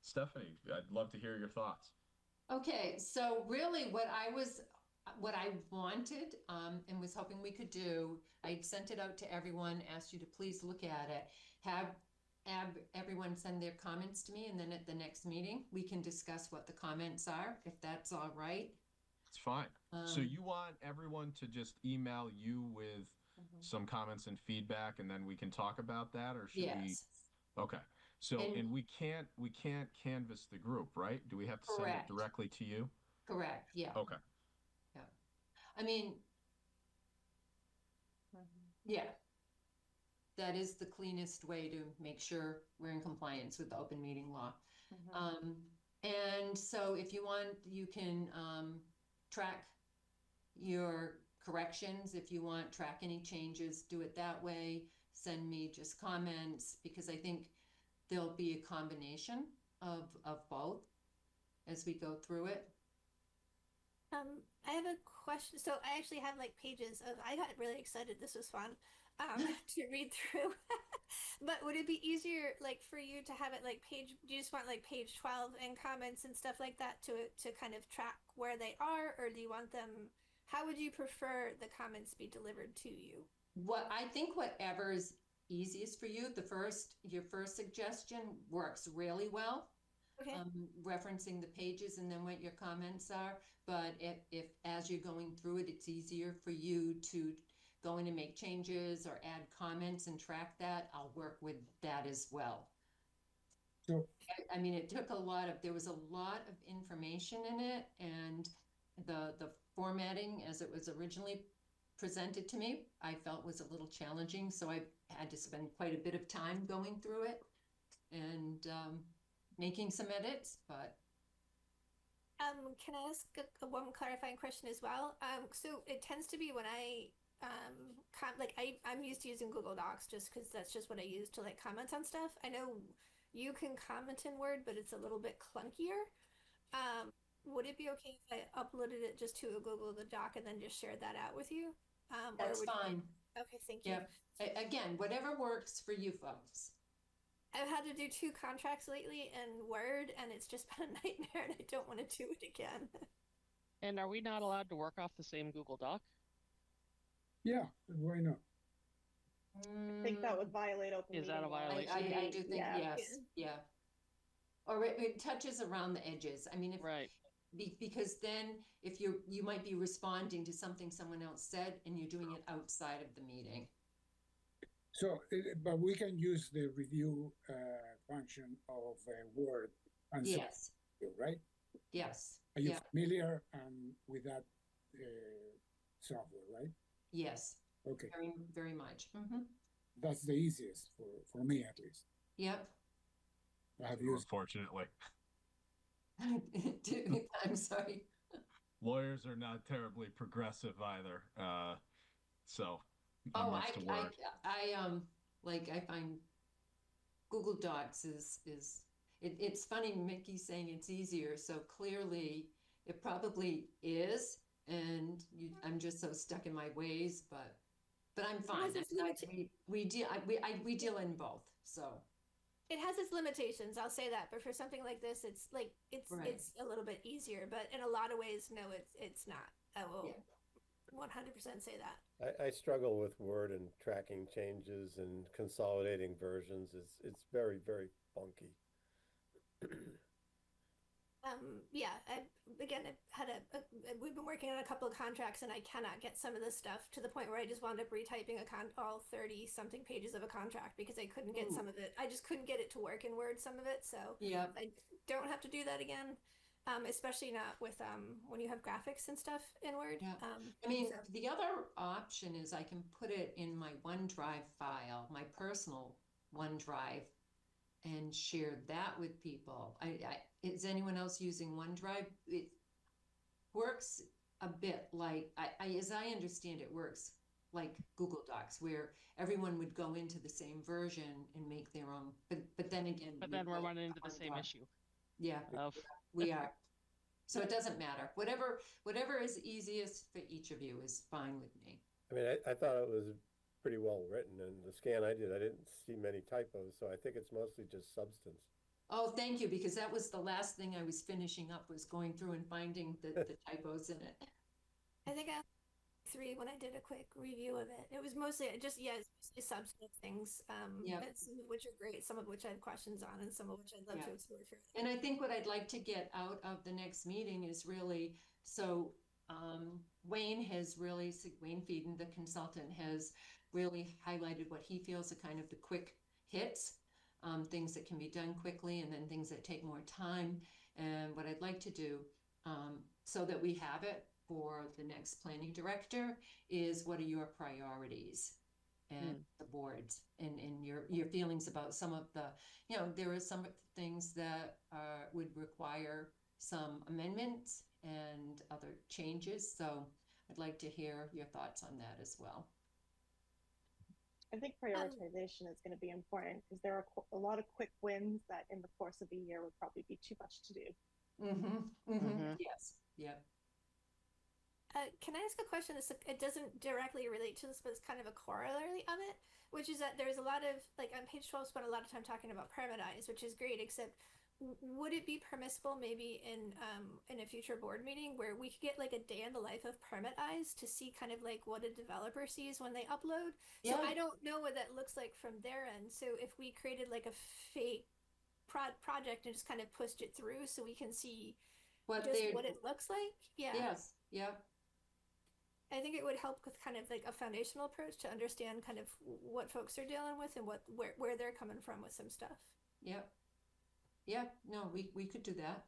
Stephanie, I'd love to hear your thoughts. Okay, so really what I wanted, and was hoping we could do, I sent it out to everyone, asked you to please look at it, have everyone send their comments to me, and then at the next meeting, we can discuss what the comments are, if that's all right. It's fine. So you want everyone to just email you with some comments and feedback, and then we can talk about that, or should we? Yes, Okay. So, And- and we can't canvass the group, right? Do we have to send it Correct. directly to you? correct, yeah. Okay. I mean, yeah. That is the cleanest way to make sure we're in compliance with the open meeting law. And so if you want, you can track your corrections. If you want, track any changes, do it that way. Send me just comments, because I think there'll be a combination of both as we go through it. I have a question. So I actually have like pages of, I got really excited. This was fun to read through. But would it be easier like for you to have it like page, do you just want like page 12 and comments and stuff like that to kind of track where they are? Or do you want them, how would you prefer the comments be delivered to you? What I think whatever is easiest for you, your first suggestion works really well. Okay. Referencing the pages and then what your comments are. But if as you're going through it, it's easier for you to go in and make changes or add comments and track that, I'll work with that as well. So, I mean, there was a lot of information in it, and the formatting as it was originally presented to me, I felt was a little challenging. So I had to spend quite a bit of time going through it and making some edits, but. Can I ask one clarifying question as well? So it tends to be when I'm used to using Google Docs just because that's just what I use to like comment on stuff. I know you can comment in Word, but it's a little bit clunkier. Would it be okay if I uploaded it just to a Google Doc and then just shared that out with you? That's fine. Okay, thank you. Yeah. Again, whatever works for you folks. I've had to do 2 contracts lately in Word, and it's just been a nightmare, and I don't want to do it again. And are we not allowed to work off the same Google Doc? yeah, why not? I think that would violate open Is that a meeting law. violation? I do think, Yeah. yes, yeah. Or it touches around the edges. I mean, if Right. because then if you might be responding to something someone else said and you're doing it outside of the meeting. So, but we can use the review function of Word and Yes, right? yes, Are you yeah, familiar with that software, right? yes, Okay, very, very much. that's the easiest for me at least. Yep. I have used. Unfortunately, I'm sorry. lawyers are not terribly progressive either. So Oh, much to work. I find Google Docs it's funny Mickey saying it's easier. So clearly it probably is, and I'm just so stuck in my ways, but I'm fine. We deal in both, so. It has its limitations, I'll say that, but for something like this, it's Right. it's a little bit easier, but in a lot of ways, no, it's not. I will Yeah. 100% say that. I struggle with Word and tracking changes and consolidating versions. It's very, very funky. Yeah, I've had we've been working on a couple of contracts, and I cannot get some of this stuff to the point where I just wound up retyping all 30 something pages of a contract because I couldn't get some of it. I just couldn't get it to work in Word, some of it. So Yeah. I don't have to do that again. Especially not with when you have graphics and stuff in Word. Yeah. I mean, the other option is I can put it in my OneDrive file, my personal OneDrive, and share that with people. Is anyone else using OneDrive? It works a bit like, as I understand it, works like Google Docs, where everyone would go into the same version and make their own. But then again, But then we're running into the same issue. Yeah. Of We are. So it doesn't matter. Whatever is easiest for each of you is fine with me. I mean, I thought it was pretty well written, and the scan I did, I didn't see many typos, so I think it's mostly just substance. Oh, thank you, because that was the last thing I was finishing up, was going through and finding the typos in it. I think I had 3 when I did a quick review of it. It was mostly just, yeah, it's mostly substantive things, Yep. and some of which are great, some of which I have questions on, and some of which I'd love Yeah. to explore further. And I think what I'd like to get out of the next meeting is really, so Wayne Feeden, the consultant, has really highlighted what he feels are kind of the quick hits, things that can be done quickly, and then things that take more time. And what I'd like to do, so that we have it for the next planning director, is what are your priorities and the boards, and your feelings about some of the, there are some things that would require some amendments and other changes. So I'd like to hear your thoughts on that as well. I think prioritization is going to be important, because there are a lot of quick wins that in the course of a year would probably be too much to do. Yes. Yep. Can I ask a question? It doesn't directly relate to this, but it's kind of a corollary of it, which is that there's a lot of, like, on page 12, spent a lot of time talking about permitize, which is great, except would it be permissible maybe in a future board meeting where we could get like a day in the life of permitize to see kind of like what a developer sees when they upload? So I don't know what that looks like from their end. So if we created like a fake project and just kind of pushed it through so we can see what it looks like. Yeah. Yes. Yep. I think it would help with kind of like a foundational approach to understand kind of what folks are dealing with and where they're coming from with some stuff. Yep. Yeah, no, we could do that.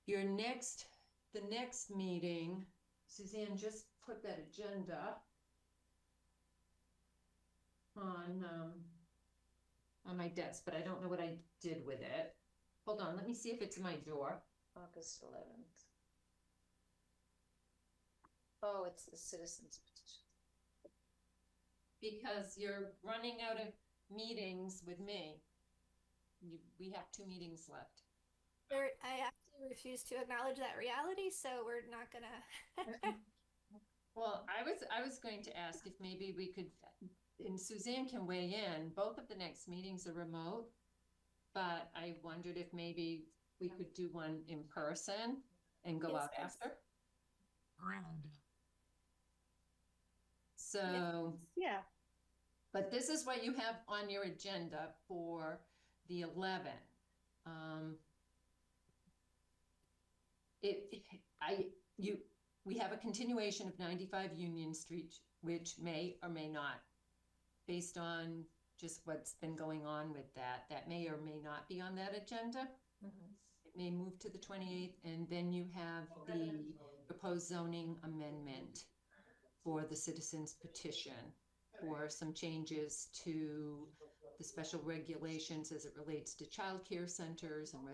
The next meeting, Suzanne, just put that agenda on my desk, but I don't know what I did with it. Hold on, let me see if it's in my drawer. August 11th. Oh, it's the citizens petition. Because you're running out of meetings with me. We have 2 meetings left. I actually refuse to acknowledge that reality, so we're not gonna. Well, I was going to ask if maybe we could, and Suzanne can weigh in, both of the next meetings are remote, but I wondered if maybe we could do one in person and go out after. So, yeah. But this is what you have on your agenda for the 11th. We have a continuation of 95 Union Street, which may or may not, based on just what's been going on with that may or may not be on that agenda. It may move to the 28th, and then you have the proposed zoning amendment for the citizens petition for some changes to the special regulations as it relates to childcare centers and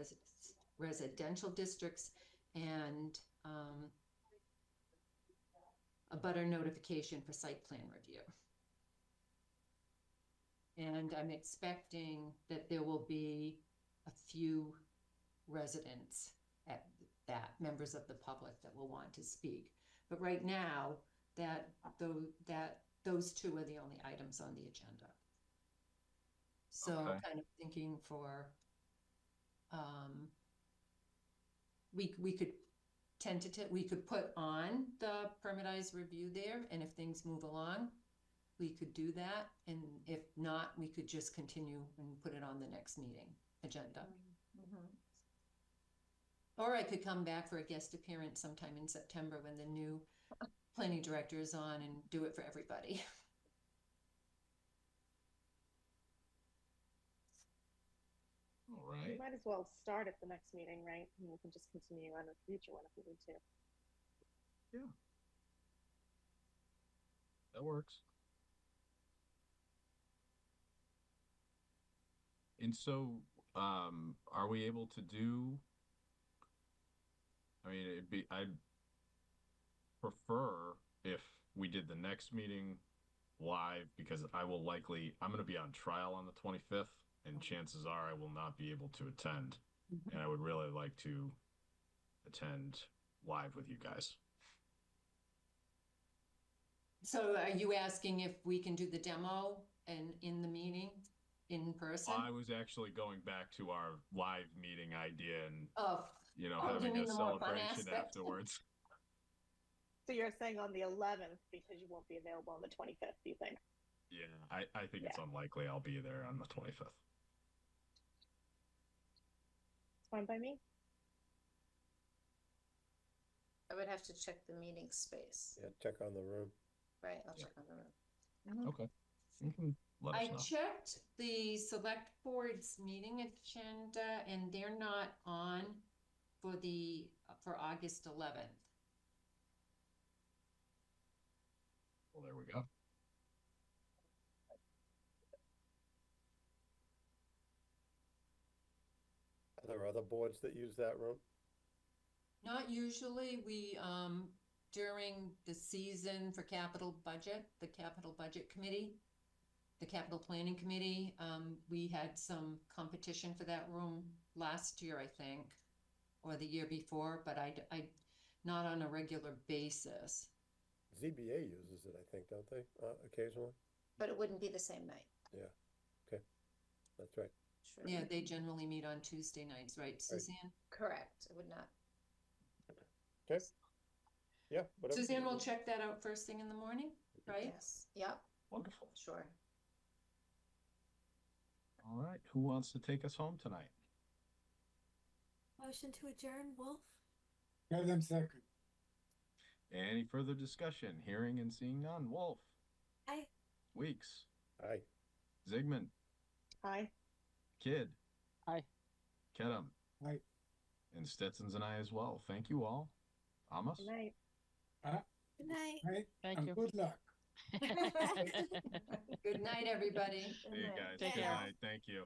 residential districts, and a butter notification for site plan review. And I'm expecting that there will be a few residents at that, members of the public that will want to speak. But right now, those 2 are the only items on the agenda. So I'm kind of thinking for, we could we could put on the permitized review there, and if things move along, we could do that. And if not, we could just continue and put it on the next meeting agenda. Or I could come back for a guest appearance sometime in September when the new planning director is on and do it for everybody. All right. We might as well start at the next meeting, right? And we can just continue on a future one if we need to. Yeah. That works. And so, are we able to do, I mean, I'd prefer if we did the next meeting live, because I'm going to be on trial on the 25th, and chances are I will not be able to attend. And I would really like to attend live with you guys. So are you asking if we can do the demo and in the meeting in person? I was actually going back to our live meeting idea and, Oh, you know, oh, you having mean a the more fun celebration aspect? afterwards. So you're saying on the 11th because you won't be available on the 25th, do you think? Yeah, I think it's unlikely I'll be there on the 25th. It's fine by me. I would have to check the meeting space. Yeah, check on the room. Right, I'll check on the room. Okay. You can let us I know. checked the select board's meeting agenda and they're not on for August 11th. Well, there we go. Are there other boards that use that room? Not usually. We, during the season for capital budget, the capital budget committee, the capital planning committee, we had some competition for that room last year, I think, or the year before, but I not on a regular basis. ZBA uses it, I think, don't they, occasionally? But it wouldn't be the same night. Yeah, okay, that's right. Sure. Yeah, they generally meet on Tuesday nights, right, Suzanne? Correct. It would not. Okay. Yeah, whatever. Suzanne will check that out first thing in the morning, right? Yes. Yep. Wonderful. Sure. All right. Who wants to take us home tonight? Motion to adjourn, Wolf? Let them second. Any further discussion? Hearing and seeing none. Wolf. Aye. Weeks. Aye. Zygmunt. Aye. Kid. Aye. Kedem. Aye. And Stetson's and I as well. Thank you all. Amos? Good night. Good night. Right? Thank And you. good luck. Good night, everybody. See you guys. Take Good care. night. Thank you.